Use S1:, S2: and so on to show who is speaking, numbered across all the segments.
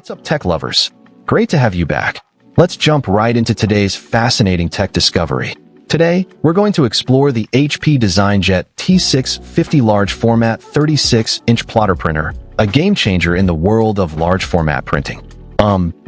S1: What's up, tech lovers? Great to have you back. Let's jump right into today's fascinating tech discovery. Today, we're going to explore the HP DesignJet T650 large format 36-inch plotter printer, a game changer in the world of large format printing.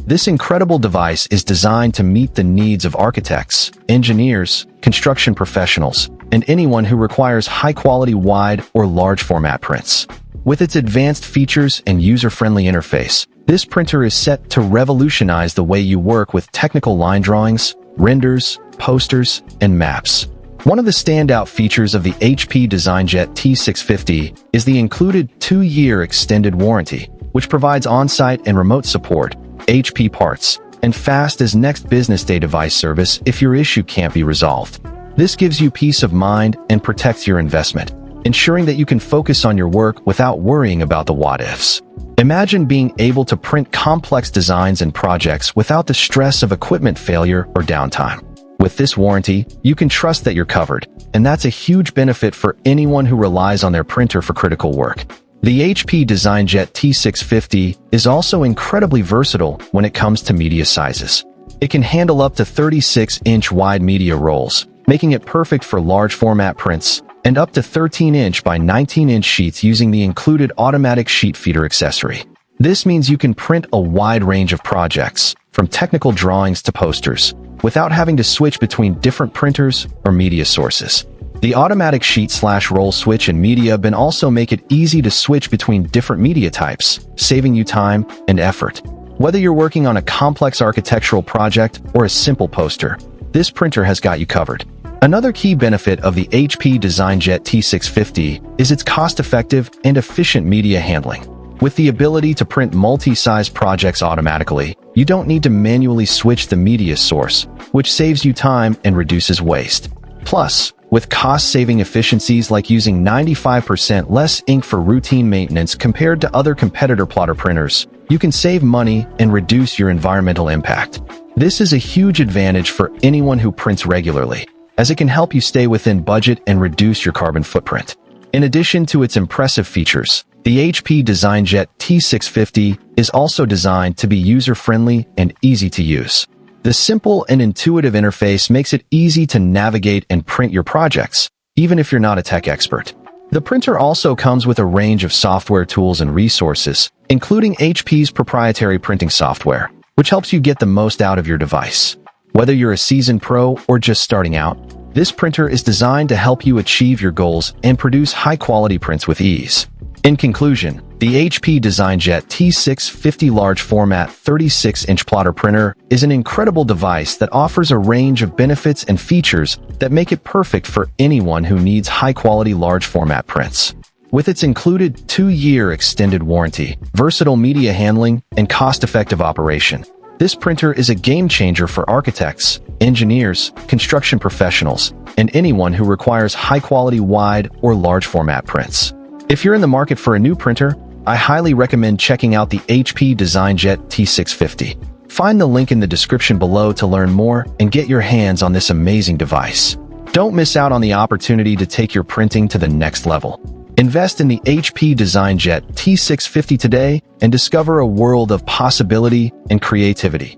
S1: This incredible device is designed to meet the needs of architects, engineers, construction professionals, and anyone who requires high-quality wide or large format prints. With its advanced features and user-friendly interface, this printer is set to revolutionize the way you work with technical line drawings, renders, posters, and maps. One of the standout features of the HP DesignJet T650 is the included 2-year extended warranty, which provides on-site and remote support, HP parts, and fast as next business day device service if your issue can't be resolved. This gives you peace of mind and protects your investment, ensuring that you can focus on your work without worrying about the what-ifs. Imagine being able to print complex designs and projects without the stress of equipment failure or downtime. With this warranty, you can trust that you're covered, and that's a huge benefit for anyone who relies on their printer for critical work. The HP DesignJet T650 is also incredibly versatile when it comes to media sizes. It can handle up to 36-inch wide media rolls, making it perfect for large format prints, and up to 13-inch by 19-inch sheets using the included automatic sheet feeder accessory. This means you can print a wide range of projects, from technical drawings to posters, without having to switch between different printers or media sources. The automatic sheet/roll switch in media bin also make it easy to switch between different media types, saving you time and effort. Whether you're working on a complex architectural project or a simple poster, this printer has got you covered. Another key benefit of the HP DesignJet T650 is its cost-effective and efficient media handling. With the ability to print multi-size projects automatically, you don't need to manually switch the media source, which saves you time and reduces waste. Plus, with cost-saving efficiencies like using 95% less ink for routine maintenance compared to other competitor plotter printers, you can save money and reduce your environmental impact. This is a huge advantage for anyone who prints regularly, as it can help you stay within budget and reduce your carbon footprint. In addition to its impressive features, the HP DesignJet T650 is also designed to be user-friendly and easy to use. The simple and intuitive interface makes it easy to navigate and print your projects, even if you're not a tech expert. The printer also comes with a range of software tools and resources, including HP's proprietary printing software, which helps you get the most out of your device. Whether you're a seasoned pro or just starting out, this printer is designed to help you achieve your goals and produce high-quality prints with ease. In conclusion, the HP DesignJet T650 large format 36-inch plotter printer is an incredible device that offers a range of benefits and features that make it perfect for anyone who needs high-quality large format prints. With its included 2-year extended warranty, versatile media handling, and cost-effective operation, this printer is a game changer for architects, engineers, construction professionals, and anyone who requires high-quality wide or large format prints. If you're in the market for a new printer, I highly recommend checking out the HP DesignJet T650. Find the link in the description below to learn more and get your hands on this amazing device. Don't miss out on the opportunity to take your printing to the next level. Invest in the HP DesignJet T650 today and discover a world of possibility and creativity.